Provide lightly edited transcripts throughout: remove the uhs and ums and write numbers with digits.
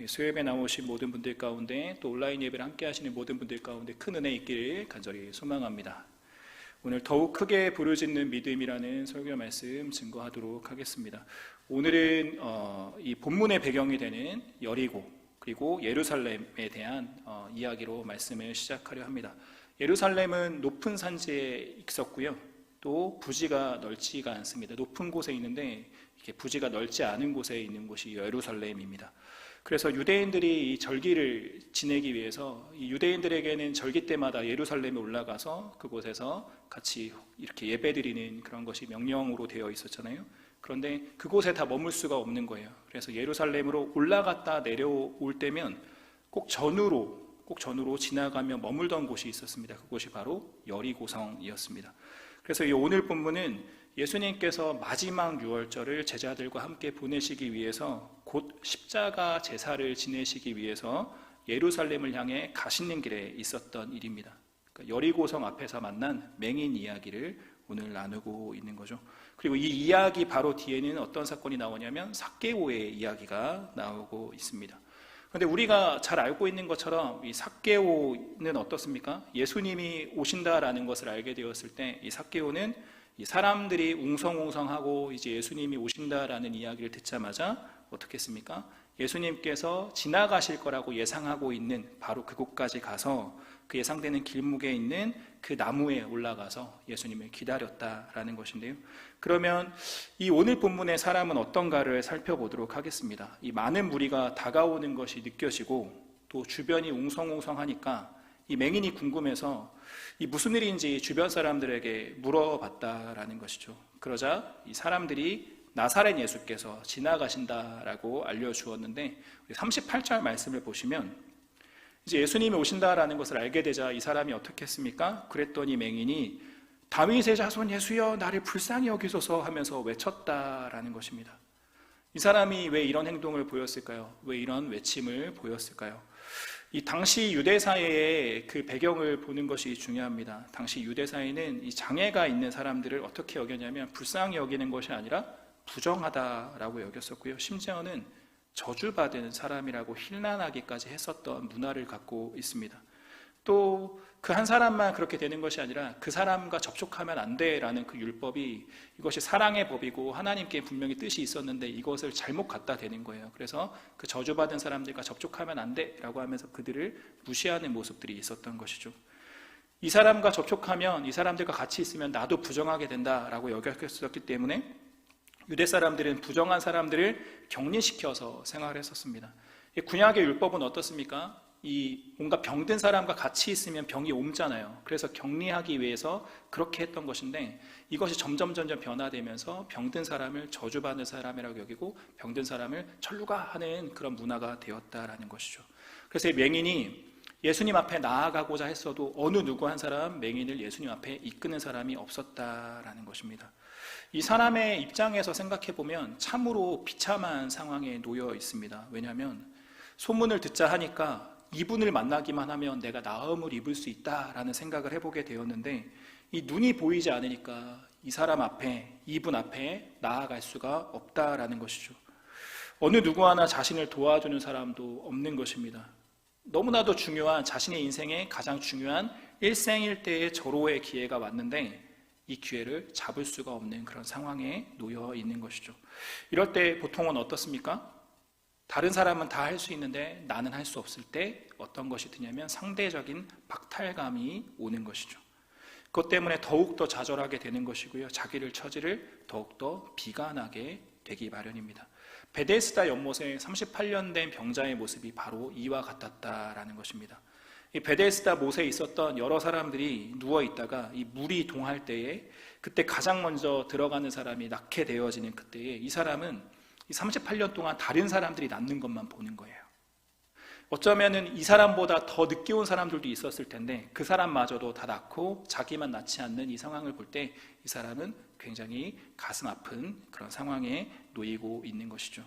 수요예배 나오신 모든 분들 가운데 또 온라인 예배를 함께 하시는 모든 분들 가운데 큰 은혜 있기를 간절히 소망합니다. 오늘 더욱 크게 부르짖는 믿음이라는 설교 말씀 증거하도록 하겠습니다. 오늘은 이 본문의 배경이 되는 여리고 그리고 예루살렘에 대한 이야기로 말씀을 시작하려 합니다. 예루살렘은 높은 산지에 있었고요. 또 부지가 넓지가 않습니다. 높은 곳에 있는데 이렇게 부지가 넓지 않은 곳에 있는 곳이 예루살렘입니다. 그래서 유대인들이 이 절기를 지내기 위해서 이 유대인들에게는 절기 때마다 예루살렘에 올라가서 그곳에서 같이 이렇게 예배드리는 그런 것이 명령으로 되어 있었잖아요. 그런데 그곳에 다 머물 수가 없는 거예요. 그래서 예루살렘으로 올라갔다 내려올 때면 꼭 전으로 지나가며 머물던 곳이 있었습니다. 그곳이 바로 여리고성이었습니다. 그래서 이 오늘 본문은 예수님께서 마지막 유월절을 제자들과 함께 보내시기 위해서 곧 십자가 제사를 지내시기 위해서 예루살렘을 향해 가시는 길에 있었던 일입니다. 그러니까 여리고성 앞에서 만난 맹인 이야기를 오늘 나누고 있는 거죠. 그리고 이 이야기 바로 뒤에는 어떤 사건이 나오냐면 삭개오의 이야기가 나오고 있습니다. 그런데 우리가 잘 알고 있는 것처럼 이 삭개오는 어떻습니까? 예수님이 오신다라는 것을 알게 되었을 때 이 삭개오는 이 사람들이 웅성웅성하고 이제 예수님이 오신다라는 이야기를 듣자마자 어떻게 했습니까? 예수님께서 지나가실 거라고 예상하고 있는 바로 그곳까지 가서 그 예상되는 길목에 있는 그 나무에 올라가서 예수님을 기다렸다라는 것인데요. 그러면 이 오늘 본문의 사람은 어떤가를 살펴보도록 하겠습니다. 이 많은 무리가 다가오는 것이 느껴지고 또 주변이 웅성웅성하니까 이 맹인이 궁금해서 이 무슨 일인지 주변 사람들에게 물어봤다라는 것이죠. 그러자 이 사람들이 나사렛 예수께서 지나가신다라고 알려주었는데 38절 말씀을 보시면 이제 예수님이 오신다라는 것을 알게 되자 이 사람이 어떻게 했습니까? 그랬더니 맹인이 다윗의 자손 예수여 나를 불쌍히 여기소서 하면서 외쳤다라는 것입니다. 이 사람이 왜 이런 행동을 보였을까요? 왜 이런 외침을 보였을까요? 이 당시 유대사회의 그 배경을 보는 것이 중요합니다. 당시 유대사회는 이 장애가 있는 사람들을 어떻게 여겼냐면 불쌍히 여기는 것이 아니라 부정하다라고 여겼었고요. 심지어는 저주받은 사람이라고 힐난하기까지 했었던 문화를 갖고 있습니다. 또 그 한 사람만 그렇게 되는 것이 아니라 그 사람과 접촉하면 안 돼라는 그 율법이 이것이 사랑의 법이고 하나님께 분명히 뜻이 있었는데 이것을 잘못 갖다 대는 거예요. 그래서 그 저주받은 사람들과 접촉하면 안 돼라고 하면서 그들을 무시하는 모습들이 있었던 것이죠. 이 사람과 접촉하면 이 사람들과 같이 있으면 나도 부정하게 된다라고 여겼었기 때문에 유대 사람들은 부정한 사람들을 격리시켜서 생활을 했었습니다. 구약의 율법은 어떻습니까? 이 뭔가 병든 사람과 같이 있으면 병이 옮잖아요. 그래서 격리하기 위해서 그렇게 했던 것인데 이것이 점점 변화되면서 병든 사람을 저주받는 사람이라고 여기고 병든 사람을 천루가 하는 그런 문화가 되었다라는 것이죠. 그래서 이 맹인이 예수님 앞에 나아가고자 했어도 어느 누구 한 사람 맹인을 예수님 앞에 이끄는 사람이 없었다라는 것입니다. 이 사람의 입장에서 생각해 보면 참으로 비참한 상황에 놓여 있습니다. 왜냐하면 소문을 듣자 하니까 이분을 만나기만 하면 내가 나음을 입을 수 있다라는 생각을 해보게 되었는데 이 눈이 보이지 않으니까 이 사람 앞에, 이분 앞에 나아갈 수가 없다라는 것이죠. 어느 누구 하나 자신을 도와주는 사람도 없는 것입니다. 너무나도 중요한 자신의 인생에 가장 중요한 일생일대의 절호의 기회가 왔는데 이 기회를 잡을 수가 없는 그런 상황에 놓여 있는 것이죠. 이럴 때 보통은 어떻습니까? 다른 사람은 다 할 수 있는데 나는 할 수 없을 때 어떤 것이 드냐면 상대적인 박탈감이 오는 것이죠. 그것 때문에 더욱더 좌절하게 되는 것이고요. 자기를 처지를 더욱더 비관하게 되기 마련입니다. 베데스다 연못에 38년 된 병자의 모습이 바로 이와 같았다라는 것입니다. 이 베데스다 못에 있었던 여러 사람들이 누워있다가 이 물이 동할 때에 그때 가장 먼저 들어가는 사람이 낳게 되어지는 그때에 이 사람은 38년 동안 다른 사람들이 낳는 것만 보는 거예요. 어쩌면은 이 사람보다 더 늦게 온 사람들도 있었을 텐데 그 사람마저도 다 낳고 자기만 낳지 않는 이 상황을 볼 때 이 사람은 굉장히 가슴 아픈 그런 상황에 놓이고 있는 것이죠.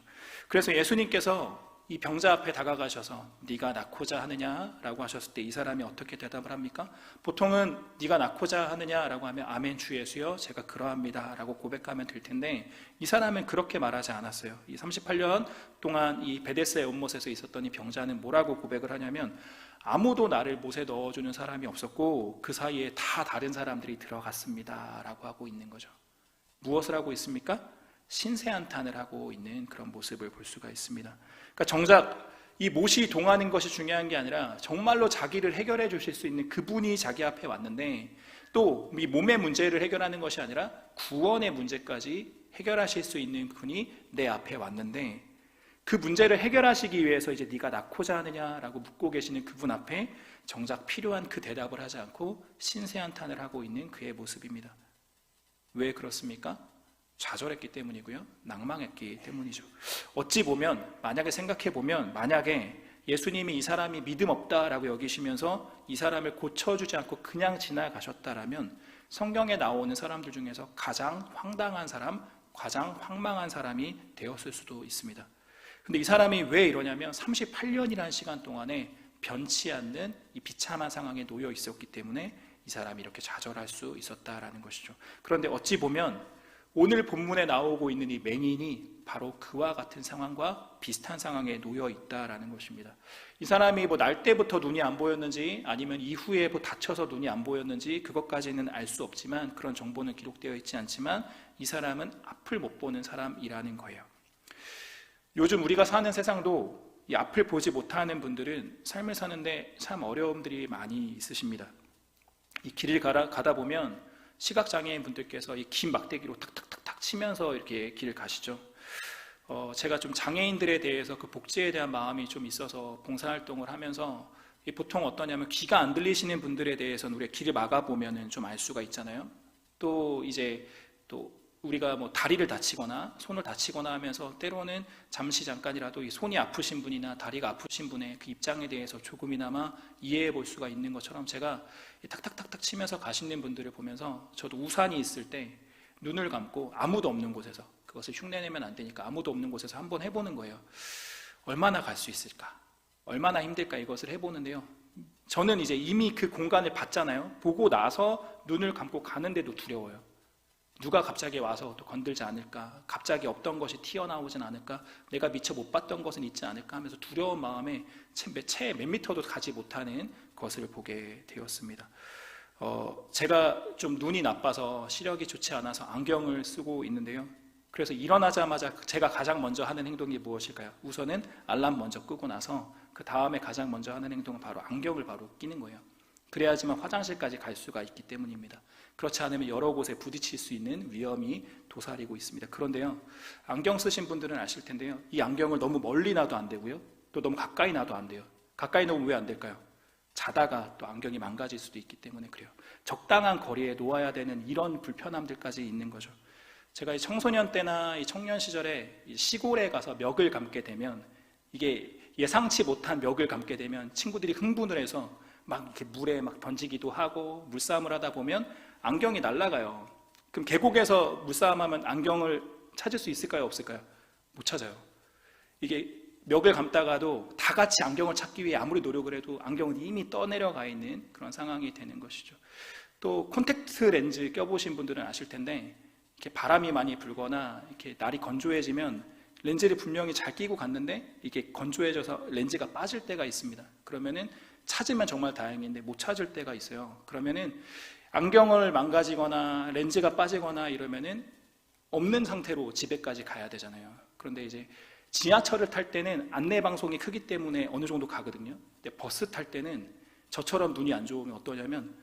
그래서 예수님께서 이 병자 앞에 다가가셔서 네가 낫고자 하느냐라고 하셨을 때 이 사람이 어떻게 대답을 합니까? 보통은 네가 낫고자 하느냐라고 하면 아멘 주 예수여 제가 그러합니다라고 고백하면 될 텐데 이 사람은 그렇게 말하지 않았어요. 이 38년 동안 이 베데스다 연못에서 있었던 이 병자는 뭐라고 고백을 하냐면 아무도 나를 못에 넣어주는 사람이 없었고 그 사이에 다 다른 사람들이 들어갔습니다라고 하고 있는 거죠. 무엇을 하고 있습니까? 신세한탄을 하고 있는 그런 모습을 볼 수가 있습니다. 그러니까 정작 이 못이 동하는 것이 중요한 게 아니라 정말로 자기를 해결해 주실 수 있는 그분이 자기 앞에 왔는데 또 이 몸의 문제를 해결하는 것이 아니라 구원의 문제까지 해결하실 수 있는 분이 내 앞에 왔는데 그 문제를 해결하시기 위해서 이제 네가 낫고자 하느냐라고 묻고 계시는 그분 앞에 정작 필요한 그 대답을 하지 않고 신세한탄을 하고 있는 그의 모습입니다. 왜 그렇습니까? 좌절했기 때문이고요. 낭망했기 때문이죠. 어찌 보면 만약에 생각해 보면 만약에 예수님이 이 사람이 믿음 없다라고 여기시면서 이 사람을 고쳐주지 않고 그냥 지나가셨다라면 성경에 나오는 사람들 중에서 가장 황당한 사람, 가장 황망한 사람이 되었을 수도 있습니다. 근데 이 사람이 왜 이러냐면 38년이라는 시간 동안에 변치 않는 이 비참한 상황에 놓여 있었기 때문에 이 사람이 이렇게 좌절할 수 있었다라는 것이죠. 그런데 어찌 보면 오늘 본문에 나오고 있는 이 맹인이 바로 그와 같은 상황과 비슷한 상황에 놓여 있다라는 것입니다. 이 사람이 뭐 날 때부터 눈이 안 보였는지 아니면 이후에 뭐 다쳐서 눈이 안 보였는지 그것까지는 알 수 없지만 그런 정보는 기록되어 있지 않지만 이 사람은 앞을 못 보는 사람이라는 거예요. 요즘 우리가 사는 세상도 이 앞을 보지 못하는 분들은 삶을 사는데 참 어려움들이 많이 있으십니다. 이 길을 가다 보면 시각장애인 분들께서 이 긴 막대기로 탁탁탁탁 치면서 이렇게 길을 가시죠. 제가 좀 장애인들에 대해서 그 복지에 대한 마음이 좀 있어서 봉사활동을 하면서 보통 어떠냐면 귀가 안 들리시는 분들에 대해서는 우리가 길을 막아보면 좀 알 수가 있잖아요. 또 이제 또 우리가 뭐 다리를 다치거나 손을 다치거나 하면서 때로는 잠시 잠깐이라도 이 손이 아프신 분이나 다리가 아프신 분의 그 입장에 대해서 조금이나마 이해해 볼 수가 있는 것처럼 제가 탁탁탁탁 치면서 가시는 분들을 보면서 저도 우산이 있을 때 눈을 감고 아무도 없는 곳에서 그것을 흉내내면 안 되니까 아무도 없는 곳에서 한번 해보는 거예요. 얼마나 갈 수 있을까? 얼마나 힘들까 이것을 해보는데요. 저는 이제 이미 그 공간을 봤잖아요. 보고 나서 눈을 감고 가는데도 두려워요. 누가 갑자기 와서 또 건들지 않을까? 갑자기 없던 것이 튀어나오진 않을까? 내가 미처 못 봤던 것은 있지 않을까? 하면서 두려운 마음에 채 몇 미터도 가지 못하는 것을 보게 되었습니다. 제가 좀 눈이 나빠서 시력이 좋지 않아서 안경을 쓰고 있는데요. 그래서 일어나자마자 제가 가장 먼저 하는 행동이 무엇일까요? 우선은 알람 먼저 끄고 나서 그 다음에 가장 먼저 하는 행동은 바로 안경을 바로 끼는 거예요. 그래야지만 화장실까지 갈 수가 있기 때문입니다. 그렇지 않으면 여러 곳에 부딪힐 수 있는 위험이 도사리고 있습니다. 그런데요, 안경 쓰신 분들은 아실 텐데요, 이 안경을 너무 멀리 놔도 안 되고요, 또 너무 가까이 놔도 안 돼요. 가까이 놓으면 왜 안 될까요? 자다가 또 안경이 망가질 수도 있기 때문에 그래요. 적당한 거리에 놓아야 되는 이런 불편함들까지 있는 거죠. 제가 이 청소년 때나 이 청년 시절에 시골에 가서 멱을 감게 되면 이게 예상치 못한 멱을 감게 되면 친구들이 흥분을 해서 막 이렇게 물에 막 던지기도 하고 물싸움을 하다 보면 안경이 날아가요. 그럼 계곡에서 물싸움하면 안경을 찾을 수 있을까요? 없을까요? 못 찾아요. 이게 멱을 감다가도 다 같이 안경을 찾기 위해 아무리 노력을 해도 안경은 이미 떠내려가 있는 그런 상황이 되는 것이죠. 또 콘택트 렌즈 껴보신 분들은 아실 텐데 이렇게 바람이 많이 불거나 이렇게 날이 건조해지면 렌즈를 분명히 잘 끼고 갔는데 이게 건조해져서 렌즈가 빠질 때가 있습니다. 그러면은 찾으면 정말 다행인데 못 찾을 때가 있어요. 그러면은 안경을 망가지거나 렌즈가 빠지거나 이러면은 없는 상태로 집에까지 가야 되잖아요. 그런데 이제 지하철을 탈 때는 안내 방송이 크기 때문에 어느 정도 가거든요. 근데 버스 탈 때는 저처럼 눈이 안 좋으면 어떠냐면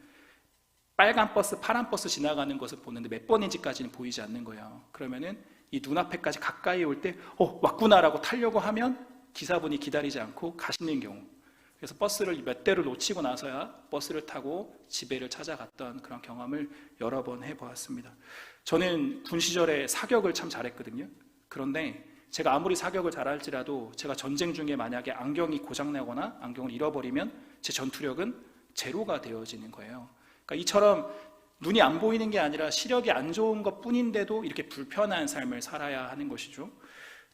빨간 버스, 파란 버스 지나가는 것을 보는데 몇 번인지까지는 보이지 않는 거예요. 그러면은 이 눈앞에까지 가까이 올 때 왔구나라고 타려고 하면 기사분이 기다리지 않고 가시는 경우. 그래서 버스를 몇 대를 놓치고 나서야 버스를 타고 집에를 찾아갔던 그런 경험을 여러 번 해보았습니다. 저는 군 시절에 사격을 참 잘했거든요. 그런데 제가 아무리 사격을 잘할지라도 제가 전쟁 중에 만약에 안경이 고장나거나 안경을 잃어버리면 제 전투력은 제로가 되어지는 거예요. 그러니까 이처럼 눈이 안 보이는 게 아니라 시력이 안 좋은 것 뿐인데도 이렇게 불편한 삶을 살아야 하는 것이죠.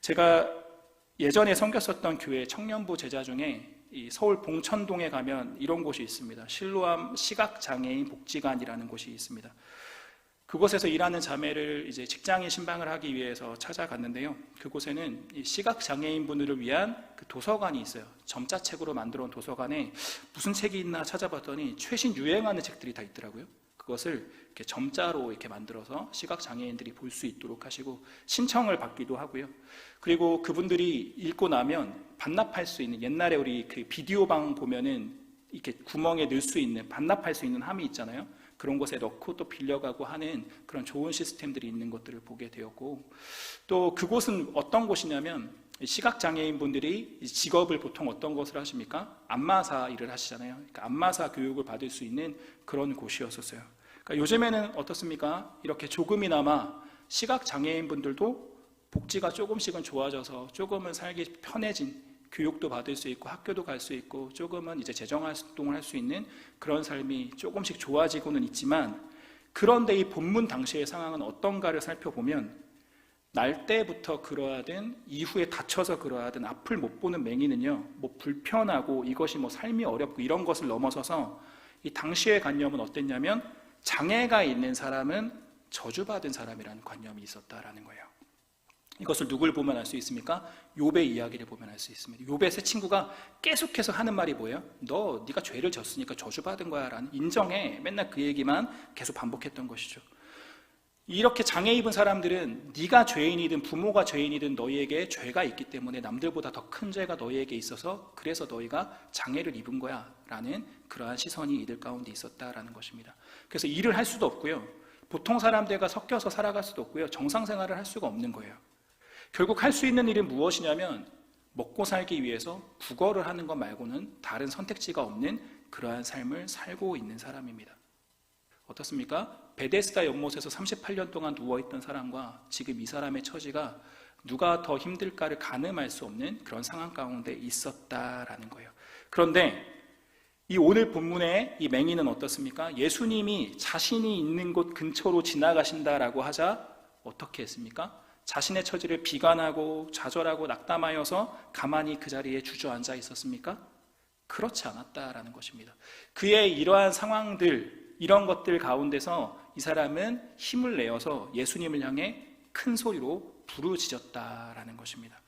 제가 예전에 섬겼었던 교회 청년부 제자 중에 이 서울 봉천동에 가면 이런 곳이 있습니다. 실로암 시각장애인 복지관이라는 곳이 있습니다. 그곳에서 일하는 자매를 이제 직장인 신방을 하기 위해서 찾아갔는데요. 그곳에는 이 시각장애인분들을 위한 그 도서관이 있어요. 점자책으로 만들어 놓은 도서관에 무슨 책이 있나 찾아봤더니 최신 유행하는 책들이 다 있더라고요. 그것을 이렇게 점자로 이렇게 만들어서 시각장애인들이 볼 수 있도록 하시고 신청을 받기도 하고요. 그리고 그분들이 읽고 나면 반납할 수 있는, 옛날에 우리 그 비디오방 보면은 이렇게 구멍에 넣을 수 있는, 반납할 수 있는 함이 있잖아요. 그런 곳에 넣고 또 빌려가고 하는 그런 좋은 시스템들이 있는 것들을 보게 되었고, 또 그곳은 어떤 곳이냐면 시각장애인분들이 직업을 보통 어떤 것을 하십니까? 안마사 일을 하시잖아요. 그러니까 안마사 교육을 받을 수 있는 그런 곳이었었어요. 그러니까 요즘에는 어떻습니까? 이렇게 조금이나마 시각장애인분들도 복지가 조금씩은 좋아져서 조금은 살기 편해진, 교육도 받을 수 있고 학교도 갈 수 있고 조금은 이제 재정활동을 할 수 있는 그런 삶이 조금씩 좋아지고는 있지만, 그런데 이 본문 당시의 상황은 어떤가를 살펴보면 날 때부터 그러하든 이후에 다쳐서 그러하든 앞을 못 보는 맹인은요, 뭐 불편하고 이것이 뭐 삶이 어렵고 이런 것을 넘어서서 이 당시의 관념은 어땠냐면 장애가 있는 사람은 저주받은 사람이라는 관념이 있었다라는 거예요. 이것을 누굴 보면 알 수 있습니까? 욥의 이야기를 보면 알 수 있습니다. 욥의 세 친구가 계속해서 하는 말이 뭐예요? 네가 죄를 졌으니까 저주받은 거야 라는, 인정해. 맨날 그 얘기만 계속 반복했던 것이죠. 이렇게 장애 입은 사람들은 네가 죄인이든 부모가 죄인이든 너희에게 죄가 있기 때문에 남들보다 더 큰 죄가 너희에게 있어서 그래서 너희가 장애를 입은 거야 라는 그러한 시선이 이들 가운데 있었다라는 것입니다. 그래서 일을 할 수도 없고요, 보통 사람들과 섞여서 살아갈 수도 없고요, 정상 생활을 할 수가 없는 거예요. 결국 할 수 있는 일은 무엇이냐면 먹고 살기 위해서 국어를 하는 것 말고는 다른 선택지가 없는 그러한 삶을 살고 있는 사람입니다. 어떻습니까? 베데스다 연못에서 38년 동안 누워있던 사람과 지금 이 사람의 처지가 누가 더 힘들까를 가늠할 수 없는 그런 상황 가운데 있었다라는 거예요. 그런데 이 오늘 본문의 이 맹인은 어떻습니까? 예수님이 자신이 있는 곳 근처로 지나가신다라고 하자 어떻게 했습니까? 자신의 처지를 비관하고 좌절하고 낙담하여서 가만히 그 자리에 주저앉아 있었습니까? 그렇지 않았다라는 것입니다. 그의 이러한 상황들, 이런 것들 가운데서 이 사람은 힘을 내어서 예수님을 향해 큰 소리로 부르짖었다라는 것입니다.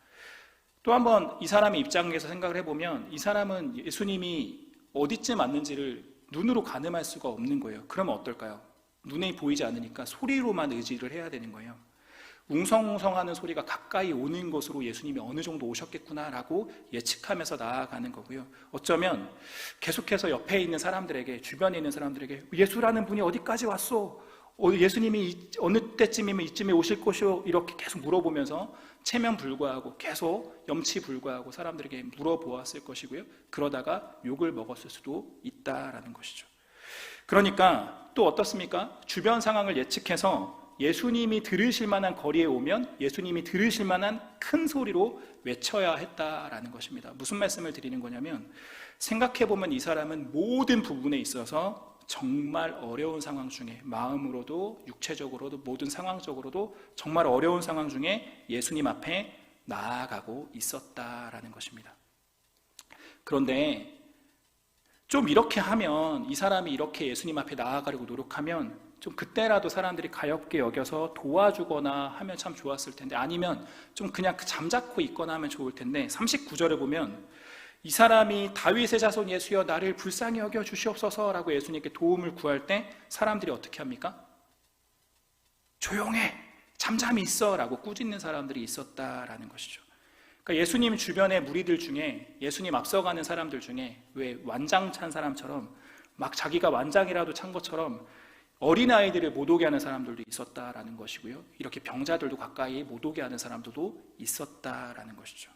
또 한번 이 사람의 입장에서 생각을 해보면 이 사람은 예수님이 어디쯤 왔는지를 눈으로 가늠할 수가 없는 거예요. 그러면 어떨까요? 눈에 보이지 않으니까 소리로만 의지를 해야 되는 거예요. 웅성웅성하는 소리가 가까이 오는 곳으로 예수님이 어느 정도 오셨겠구나라고 예측하면서 나아가는 거고요. 어쩌면 계속해서 옆에 있는 사람들에게, 주변에 있는 사람들에게 예수라는 분이 어디까지 왔어? 예수님이 어느 때쯤이면 이쯤에 오실 것이요? 이렇게 계속 물어보면서 체면 불구하고 계속 염치 불구하고 사람들에게 물어보았을 것이고요. 그러다가 욕을 먹었을 수도 있다라는 것이죠. 그러니까 또 어떻습니까? 주변 상황을 예측해서 예수님이 들으실 만한 거리에 오면 예수님이 들으실 만한 큰 소리로 외쳐야 했다라는 것입니다. 무슨 말씀을 드리는 거냐면, 생각해보면 이 사람은 모든 부분에 있어서 정말 어려운 상황 중에, 마음으로도 육체적으로도 모든 상황적으로도 정말 어려운 상황 중에 예수님 앞에 나아가고 있었다라는 것입니다. 그런데 좀 이렇게 하면, 이 사람이 이렇게 예수님 앞에 나아가려고 노력하면 좀 그때라도 사람들이 가엾게 여겨서 도와주거나 하면 참 좋았을 텐데, 아니면 좀 그냥 잠자코 있거나 하면 좋을 텐데, 39절을 보면 이 사람이 다윗의 자손 예수여 나를 불쌍히 여겨 주시옵소서 라고 예수님께 도움을 구할 때 사람들이 어떻게 합니까? 조용해, 잠잠히 있어 라고 꾸짖는 사람들이 있었다라는 것이죠. 그러니까 예수님 주변의 무리들 중에, 예수님 앞서가는 사람들 중에 왜 완장 찬 사람처럼 막 자기가 완장이라도 찬 것처럼 어린아이들을 못 오게 하는 사람들도 있었다라는 것이고요. 이렇게 병자들도 가까이 못 오게 하는 사람들도 있었다라는 것이죠.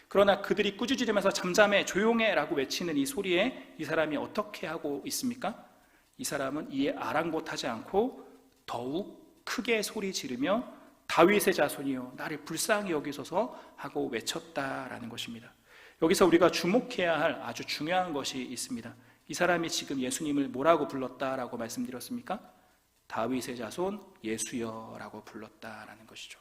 그러나 그들이 꾸짖으면서 잠잠해, 조용해 라고 외치는 이 소리에 이 사람이 어떻게 하고 있습니까? 이 사람은 이에 아랑곳하지 않고 더욱 크게 소리 지르며 다윗의 자손이여 나를 불쌍히 여기소서 하고 외쳤다라는 것입니다. 여기서 우리가 주목해야 할 아주 중요한 것이 있습니다. 이 사람이 지금 예수님을 뭐라고 불렀다라고 말씀드렸습니까? 다윗의 자손 예수여라고 불렀다라는 것이죠.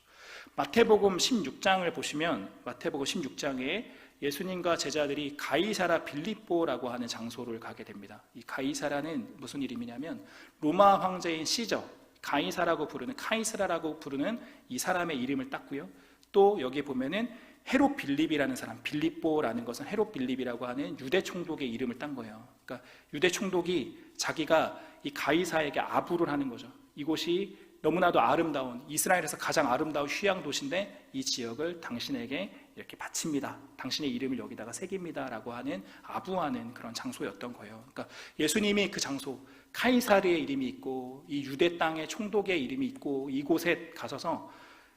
마태복음 16장을 보시면 마태복음 16장에 예수님과 제자들이 가이사라 빌립보라고 하는 장소를 가게 됩니다. 이 가이사라는 무슨 이름이냐면 로마 황제인 시저 가이사라고 부르는 카이사라라고 부르는 이 사람의 이름을 땄고요. 또 여기 보면은 헤롯 빌립이라는 사람, 빌립보라는 것은 헤롯 빌립이라고 하는 유대 총독의 이름을 딴 거예요. 그러니까 유대 총독이 자기가 이 가이사에게 아부를 하는 거죠. 이곳이 너무나도 아름다운, 이스라엘에서 가장 아름다운 휴양 도시인데 이 지역을 당신에게 이렇게 바칩니다. 당신의 이름을 여기다가 새깁니다 라고 하는 아부하는 그런 장소였던 거예요. 그러니까 예수님이 그 장소, 카이사르의 이름이 있고 이 유대 땅의 총독의 이름이 있고 이곳에 가셔서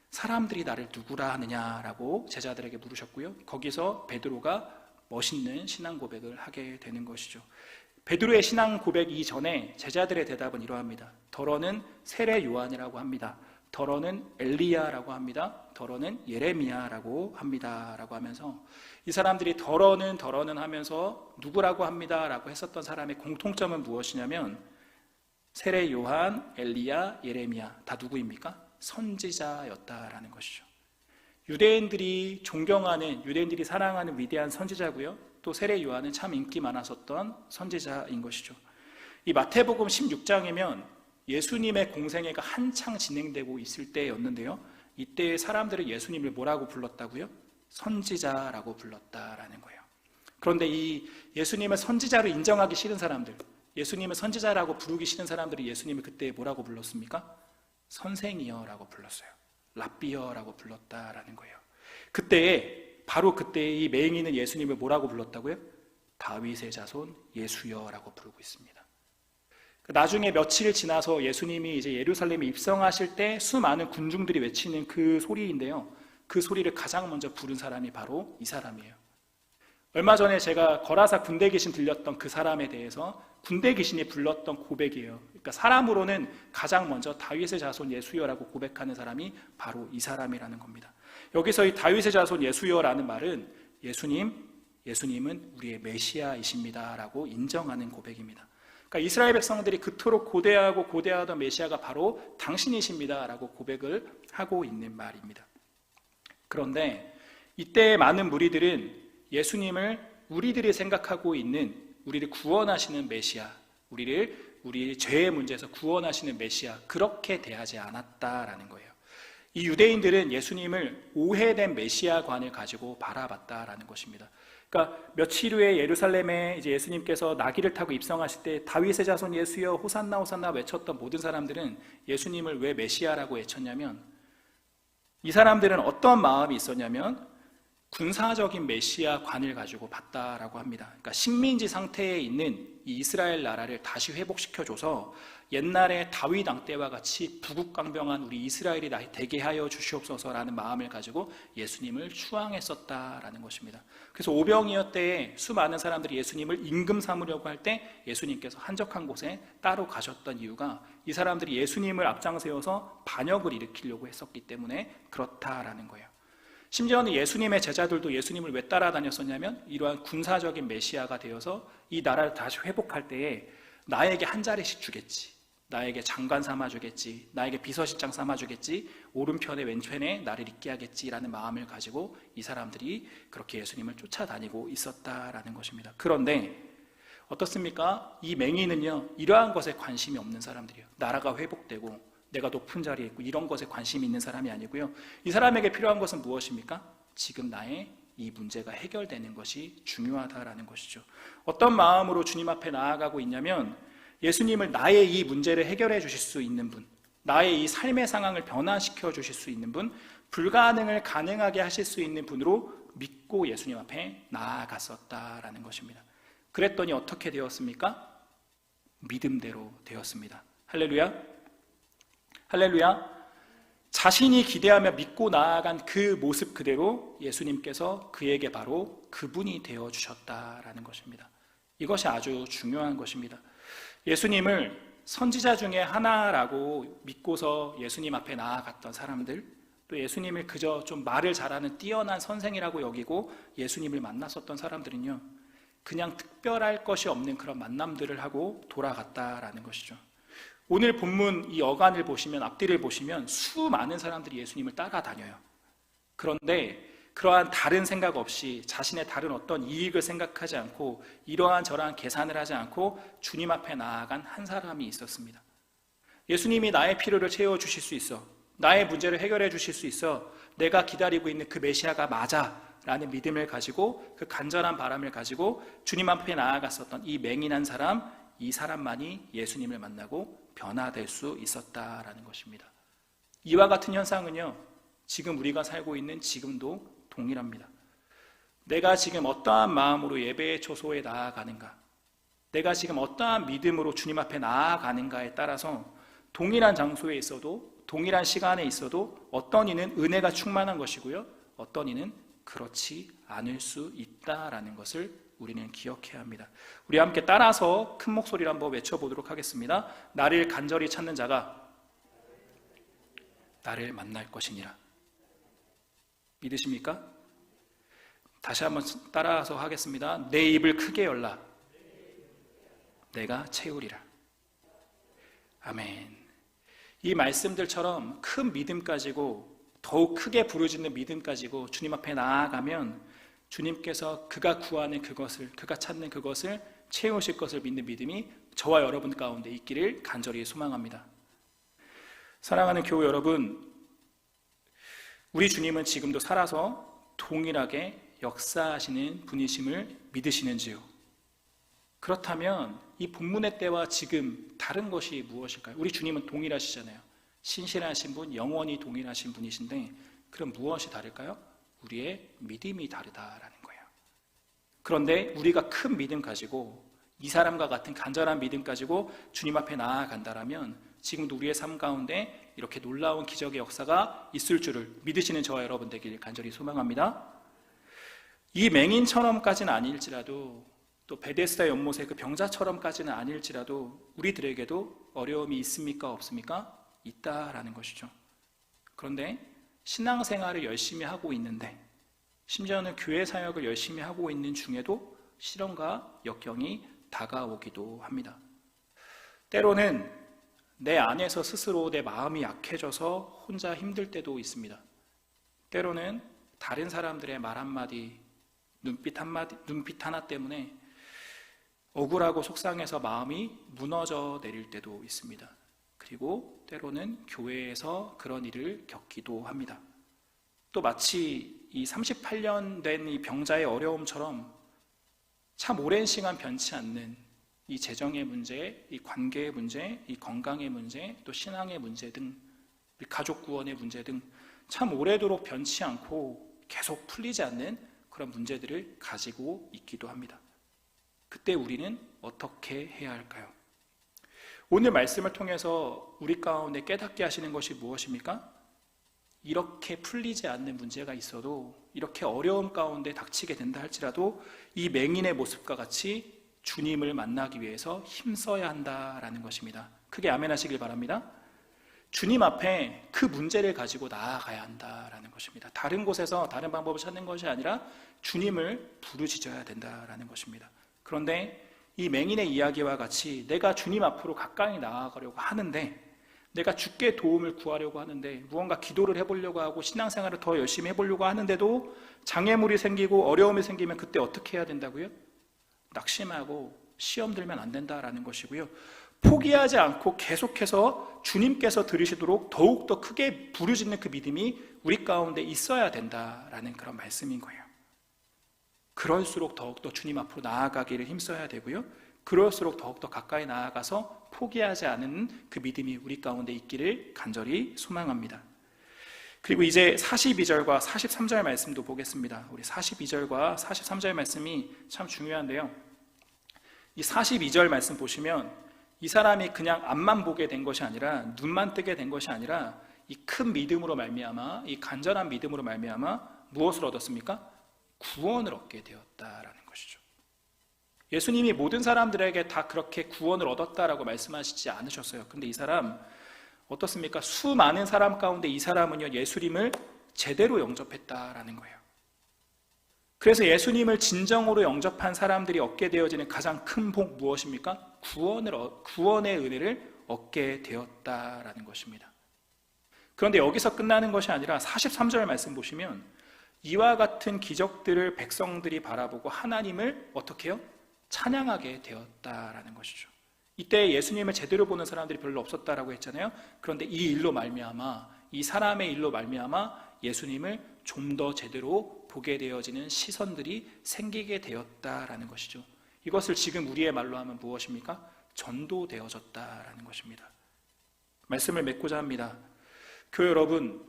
사람들이 나를 누구라 하느냐라고 제자들에게 물으셨고요. 거기서 베드로가 멋있는 신앙 고백을 하게 되는 것이죠. 베드로의 신앙 고백 이전에 제자들의 대답은 이러합니다. 더러는 세례 요한이라고 합니다. 더러는 엘리야라고 합니다. 더러는 예레미야라고 합니다. 라고 하면서 이 사람들이 더러는 하면서 누구라고 합니다. 라고 했었던 사람의 공통점은 무엇이냐면 세례 요한, 엘리야, 예레미야 다 누구입니까? 선지자였다라는 것이죠. 유대인들이 존경하는, 유대인들이 사랑하는 위대한 선지자고요. 또 세례 요한은 참 인기 많았었던 선지자인 것이죠. 이 마태복음 16장이면 예수님의 공생애가 한창 진행되고 있을 때였는데요. 이때 사람들은 예수님을 뭐라고 불렀다고요? 선지자라고 불렀다라는 거예요. 그런데 이 예수님을 선지자로 인정하기 싫은 사람들, 예수님을 선지자라고 부르기 싫은 사람들이 예수님을 그때 뭐라고 불렀습니까? 선생이여라고 불렀어요. 랍비여라고 불렀다라는 거예요. 바로 그때 이 맹인은 예수님을 뭐라고 불렀다고요? 다윗의 자손 예수여라고 부르고 있습니다. 나중에 며칠 지나서 예수님이 이제 예루살렘에 입성하실 때 수많은 군중들이 외치는 그 소리인데요. 그 소리를 가장 먼저 부른 사람이 바로 이 사람이에요. 얼마 전에 제가 거라사 군대 귀신 들렸던 그 사람에 대해서 군대 귀신이 불렀던 고백이에요. 그러니까 사람으로는 가장 먼저 다윗의 자손 예수여라고 고백하는 사람이 바로 이 사람이라는 겁니다. 여기서 이 다윗의 자손 예수여라는 말은 예수님은 우리의 메시아이십니다 라고 인정하는 고백입니다. 그러니까 이스라엘 백성들이 그토록 고대하던 메시아가 바로 당신이십니다 라고 고백을 하고 있는 말입니다. 그런데 이때 많은 무리들은 예수님을 우리들이 생각하고 있는, 우리를 구원하시는 메시아, 우리 죄의 문제에서 구원하시는 메시아, 그렇게 대하지 않았다라는 거예요. 이 유대인들은 예수님을 오해된 메시아관을 가지고 바라봤다라는 것입니다. 그러니까 며칠 후에 예루살렘에 이제 예수님께서 나귀를 타고 입성하실 때 다윗의 자손 예수여 호산나 호산나 외쳤던 모든 사람들은 예수님을 왜 메시아라고 외쳤냐면, 이 사람들은 어떤 마음이 있었냐면 군사적인 메시아관을 가지고 봤다라고 합니다. 그러니까 식민지 상태에 있는 이 이스라엘 나라를 다시 회복시켜줘서 옛날에 다윗 왕 때와 같이 부국강병한 우리 이스라엘이 되게 하여 주시옵소서라는 마음을 가지고 예수님을 추앙했었다라는 것입니다. 그래서 오병이어 때에 수많은 사람들이 예수님을 임금 삼으려고 할 때 예수님께서 한적한 곳에 따로 가셨던 이유가 이 사람들이 예수님을 앞장세워서 반역을 일으키려고 했었기 때문에 그렇다라는 거예요. 심지어는 예수님의 제자들도 예수님을 왜 따라다녔었냐면 이러한 군사적인 메시아가 되어서 이 나라를 다시 회복할 때에 나에게 한 자리씩 주겠지, 나에게 장관 삼아주겠지, 나에게 비서실장 삼아주겠지, 오른편에 왼편에 나를 있게 하겠지라는 마음을 가지고 이 사람들이 그렇게 예수님을 쫓아다니고 있었다라는 것입니다. 그런데 어떻습니까? 이 맹인은요, 이러한 것에 관심이 없는 사람들이에요. 나라가 회복되고 내가 높은 자리에 있고 이런 것에 관심이 있는 사람이 아니고요. 이 사람에게 필요한 것은 무엇입니까? 지금 나의 이 문제가 해결되는 것이 중요하다라는 것이죠. 어떤 마음으로 주님 앞에 나아가고 있냐면 예수님을 나의 이 문제를 해결해 주실 수 있는 분, 나의 이 삶의 상황을 변화시켜 주실 수 있는 분, 불가능을 가능하게 하실 수 있는 분으로 믿고 예수님 앞에 나아갔었다라는 것입니다. 그랬더니 어떻게 되었습니까? 믿음대로 되었습니다. 할렐루야. 할렐루야. 자신이 기대하며 믿고 나아간 그 모습 그대로 예수님께서 그에게 바로 그분이 되어주셨다라는 것입니다. 이것이 아주 중요한 것입니다. 예수님을 선지자 중에 하나라고 믿고서 예수님 앞에 나아갔던 사람들, 또 예수님을 그저 좀 말을 잘하는 뛰어난 선생이라고 여기고 예수님을 만났었던 사람들은요, 그냥 특별할 것이 없는 그런 만남들을 하고 돌아갔다라는 것이죠. 오늘 본문 이 어간을 보시면, 앞뒤를 보시면 수많은 사람들이 예수님을 따라다녀요. 그런데 그러한 다른 생각 없이, 자신의 다른 어떤 이익을 생각하지 않고, 이러한 저러한 계산을 하지 않고 주님 앞에 나아간 한 사람이 있었습니다. 예수님이 나의 필요를 채워주실 수 있어, 나의 문제를 해결해 주실 수 있어, 내가 기다리고 있는 그 메시아가 맞아 라는 믿음을 가지고, 그 간절한 바람을 가지고 주님 앞에 나아갔었던 이 맹인한 사람, 이 사람만이 예수님을 만나고 변화될 수 있었다라는 것입니다. 이와 같은 현상은요, 지금 우리가 살고 있는 지금도 동일합니다. 내가 지금 어떠한 마음으로 예배의 초소에 나아가는가, 내가 지금 어떠한 믿음으로 주님 앞에 나아가는가에 따라서 동일한 장소에 있어도, 동일한 시간에 있어도 어떤 이는 은혜가 충만한 것이고요, 어떤 이는 그렇지 않을 수 있다라는 것을 우리는 기억해야 합니다. 우리 함께 따라서 큰 목소리로 한번 외쳐보도록 하겠습니다. 나를 간절히 찾는 자가 나를 만날 것이니라. 믿으십니까? 다시 한번 따라서 하겠습니다. 내 입을 크게 열라. 내가 채우리라. 아멘. 이 말씀들처럼 큰 믿음 가지고, 더욱 크게 부르짖는 믿음 가지고 주님 앞에 나아가면 주님께서 그가 구하는 그것을, 그가 찾는 그것을 채우실 것을 믿는 믿음이 저와 여러분 가운데 있기를 간절히 소망합니다. 사랑하는 교우 여러분, 우리 주님은 지금도 살아서 동일하게 역사하시는 분이심을 믿으시는지요? 그렇다면 이 본문의 때와 지금 다른 것이 무엇일까요? 우리 주님은 동일하시잖아요. 신실하신 분, 영원히 동일하신 분이신데, 그럼 무엇이 다를까요? 우리의 믿음이 다르다라는 거예요. 그런데 우리가 큰 믿음 가지고, 이 사람과 같은 간절한 믿음 가지고 주님 앞에 나아간다라면 지금도 우리의 삶 가운데 이렇게 놀라운 기적의 역사가 있을 줄을 믿으시는 저와 여러분 되길 간절히 소망합니다. 이 맹인처럼까지는 아닐지라도, 또 베데스다 연못의 그 병자처럼까지는 아닐지라도 우리들에게도 어려움이 있습니까? 없습니까? 있다라는 것이죠. 그런데 신앙생활을 열심히 하고 있는데, 심지어는 교회 사역을 열심히 하고 있는 중에도 시련과 역경이 다가오기도 합니다. 때로는 내 안에서 스스로 내 마음이 약해져서 혼자 힘들 때도 있습니다. 때로는 다른 사람들의 말 한마디, 눈빛 하나 때문에 억울하고 속상해서 마음이 무너져 내릴 때도 있습니다. 그리고 때로는 교회에서 그런 일을 겪기도 합니다. 또 마치 이 38년 된 이 병자의 어려움처럼 참 오랜 시간 변치 않는 이 재정의 문제, 이 관계의 문제, 이 건강의 문제, 또 신앙의 문제 등, 가족 구원의 문제 등 참 오래도록 변치 않고 계속 풀리지 않는 그런 문제들을 가지고 있기도 합니다. 그때 우리는 어떻게 해야 할까요? 오늘 말씀을 통해서 우리 가운데 깨닫게 하시는 것이 무엇입니까? 이렇게 풀리지 않는 문제가 있어도, 이렇게 어려움 가운데 닥치게 된다 할지라도 이 맹인의 모습과 같이 주님을 만나기 위해서 힘써야 한다라는 것입니다. 크게 아멘 하시길 바랍니다. 주님 앞에 그 문제를 가지고 나아가야 한다라는 것입니다. 다른 곳에서 다른 방법을 찾는 것이 아니라 주님을 부르짖어야 된다라는 것입니다. 그런데 이 맹인의 이야기와 같이 내가 주님 앞으로 가까이 나아가려고 하는데, 내가 주께 도움을 구하려고 하는데, 무언가 기도를 해보려고 하고 신앙생활을 더 열심히 해보려고 하는데도 장애물이 생기고 어려움이 생기면 그때 어떻게 해야 된다고요? 낙심하고 시험 들면 안 된다라는 것이고요. 포기하지 않고 계속해서 주님께서 들으시도록 더욱더 크게 부르짖는 그 믿음이 우리 가운데 있어야 된다라는 그런 말씀인 거예요. 그럴수록 더욱더 주님 앞으로 나아가기를 힘써야 되고요. 그럴수록 더욱더 가까이 나아가서 포기하지 않은 그 믿음이 우리 가운데 있기를 간절히 소망합니다. 그리고 이제 42절과 43절 말씀도 보겠습니다. 우리 42절과 43절 말씀이 참 중요한데요. 이 42절 말씀 보시면 이 사람이 그냥 앞만 보게 된 것이 아니라, 눈만 뜨게 된 것이 아니라 이 큰 믿음으로 말미암아, 이 간절한 믿음으로 말미암아 무엇을 얻었습니까? 구원을 얻게 되었다라는 것이죠. 예수님이 모든 사람들에게 다 그렇게 구원을 얻었다라고 말씀하시지 않으셨어요. 근데 이 사람 어떻습니까? 수많은 사람 가운데 이 사람은요, 예수님을 제대로 영접했다라는 거예요. 그래서 예수님을 진정으로 영접한 사람들이 얻게 되어지는 가장 큰 복 무엇입니까? 구원의 은혜를 얻게 되었다라는 것입니다. 그런데 여기서 끝나는 것이 아니라 43절 말씀 보시면 이와 같은 기적들을 백성들이 바라보고 하나님을 어떻게 해요? 찬양하게 되었다라는 것이죠. 이때 예수님을 제대로 보는 사람들이 별로 없었다라고 했잖아요. 그런데 이 일로 말미암아, 이 사람의 일로 말미암아 예수님을 좀 더 제대로 보게 되어지는 시선들이 생기게 되었다라는 것이죠. 이것을 지금 우리의 말로 하면 무엇입니까? 전도되어졌다라는 것입니다. 말씀을 맺고자 합니다. 교회 여러분,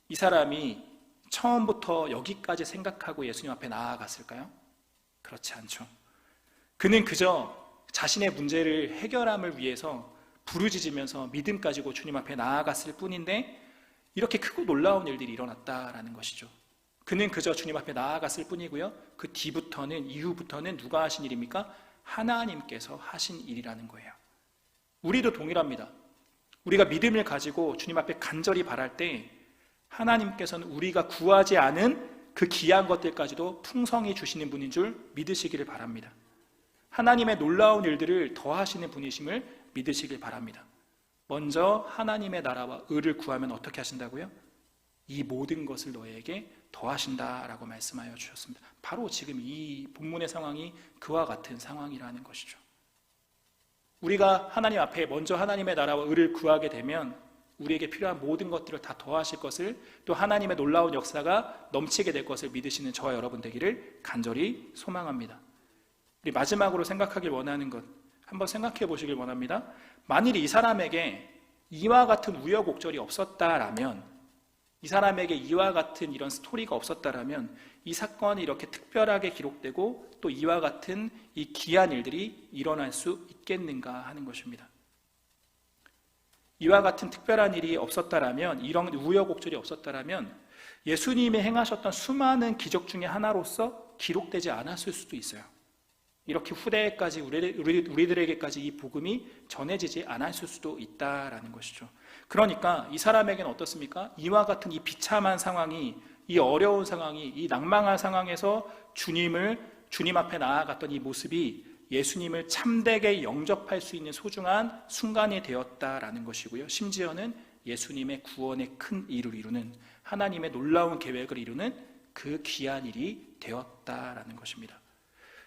이 사람이 처음부터 여기까지 생각하고 예수님 앞에 나아갔을까요? 그렇지 않죠. 그는 그저 자신의 문제를 해결함을 위해서 부르짖으면서 믿음 가지고 주님 앞에 나아갔을 뿐인데 이렇게 크고 놀라운 일들이 일어났다라는 것이죠. 그는 그저 주님 앞에 나아갔을 뿐이고요. 그 이후부터는 누가 하신 일입니까? 하나님께서 하신 일이라는 거예요. 우리도 동일합니다. 우리가 믿음을 가지고 주님 앞에 간절히 바랄 때 하나님께서는 우리가 구하지 않은 그 귀한 것들까지도 풍성히 주시는 분인 줄 믿으시기를 바랍니다. 하나님의 놀라운 일들을 더하시는 분이심을 믿으시길 바랍니다. 먼저 하나님의 나라와 의를 구하면 어떻게 하신다고요? 이 모든 것을 너에게 더하신다라고 말씀하여 주셨습니다. 바로 지금 이 본문의 상황이 그와 같은 상황이라는 것이죠. 우리가 하나님 앞에 먼저 하나님의 나라와 의를 구하게 되면 우리에게 필요한 모든 것들을 다 더하실 것을, 또 하나님의 놀라운 역사가 넘치게 될 것을 믿으시는 저와 여러분 되기를 간절히 소망합니다. 우리 마지막으로 생각하길 원하는 것 한번 생각해 보시길 원합니다. 만일 이 사람에게 이와 같은 우여곡절이 없었다라면, 이 사람에게 이와 같은 이런 스토리가 없었다라면 이 사건이 이렇게 특별하게 기록되고 또 이와 같은 이 귀한 일들이 일어날 수 있겠는가 하는 것입니다. 이와 같은 특별한 일이 없었다라면, 이런 우여곡절이 없었다라면 예수님이 행하셨던 수많은 기적 중에 하나로서 기록되지 않았을 수도 있어요. 이렇게 후대까지 우리들에게까지 이 복음이 전해지지 않았을 수도 있다라는 것이죠. 그러니까 이 사람에게는 어떻습니까? 이와 같은 이 비참한 상황이, 이 어려운 상황이, 이 낭망한 상황에서 주님 앞에 나아갔던 이 모습이 예수님을 참되게 영접할 수 있는 소중한 순간이 되었다라는 것이고요. 심지어는 예수님의 구원의 큰 일을 이루는, 하나님의 놀라운 계획을 이루는 그 귀한 일이 되었다라는 것입니다.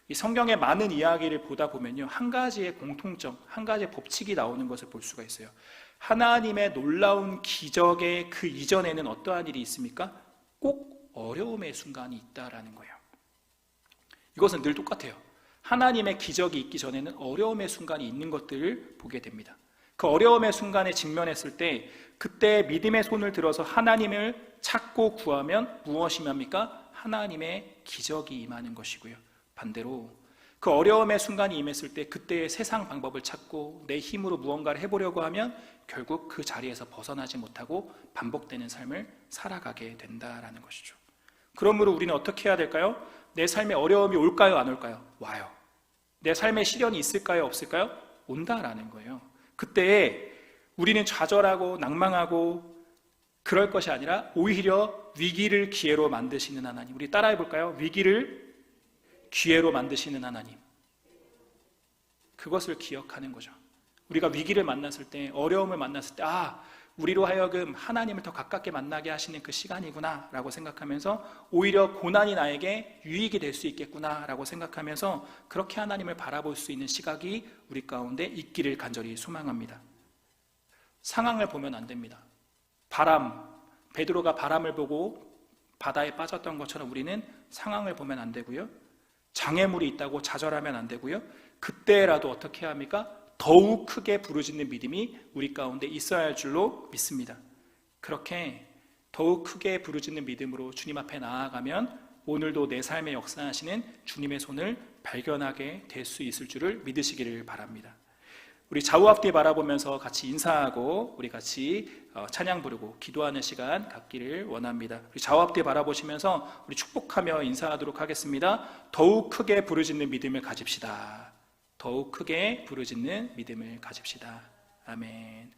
이 성경의 많은 이야기를 보다 보면요, 한 가지의 공통점, 한 가지의 법칙이 나오는 것을 볼 수가 있어요. 하나님의 놀라운 기적의 그 이전에는 어떠한 일이 있습니까? 꼭 어려움의 순간이 있다라는 거예요. 이것은 늘 똑같아요. 하나님의 기적이 있기 전에는 어려움의 순간이 있는 것들을 보게 됩니다. 그 어려움의 순간에 직면했을 때 그때 믿음의 손을 들어서 하나님을 찾고 구하면 무엇이 임합니까? 하나님의 기적이 임하는 것이고요. 반대로 그 어려움의 순간이 임했을 때 그때의 세상 방법을 찾고 내 힘으로 무언가를 해보려고 하면 결국 그 자리에서 벗어나지 못하고 반복되는 삶을 살아가게 된다라는 것이죠. 그러므로 우리는 어떻게 해야 될까요? 내 삶에 어려움이 올까요? 안 올까요? 와요. 내 삶에 시련이 있을까요? 없을까요? 온다라는 거예요. 그때 우리는 좌절하고 낭망하고 그럴 것이 아니라 오히려 위기를 기회로 만드시는 하나님. 우리 따라해 볼까요? 위기를 기회로 만드시는 하나님. 그것을 기억하는 거죠. 우리가 위기를 만났을 때, 어려움을 만났을 때, 우리로 하여금 하나님을 더 가깝게 만나게 하시는 그 시간이구나 라고 생각하면서 오히려 고난이 나에게 유익이 될 수 있겠구나 라고 생각하면서 그렇게 하나님을 바라볼 수 있는 시각이 우리 가운데 있기를 간절히 소망합니다. 상황을 보면 안 됩니다. 베드로가 바람을 보고 바다에 빠졌던 것처럼 우리는 상황을 보면 안 되고요, 장애물이 있다고 좌절하면 안 되고요, 그때라도 어떻게 해야 합니까? 더욱 크게 부르짖는 믿음이 우리 가운데 있어야 할 줄로 믿습니다. 그렇게 더욱 크게 부르짖는 믿음으로 주님 앞에 나아가면 오늘도 내 삶에 역사하시는 주님의 손을 발견하게 될 수 있을 줄을 믿으시기를 바랍니다. 우리 좌우 앞뒤 바라보면서 같이 인사하고 우리 같이 찬양 부르고 기도하는 시간 갖기를 원합니다. 우리 좌우 앞뒤 바라보시면서 우리 축복하며 인사하도록 하겠습니다. 더욱 크게 부르짖는 믿음을 가집시다. 더욱 크게 부르짖는 믿음을 가집시다. 아멘.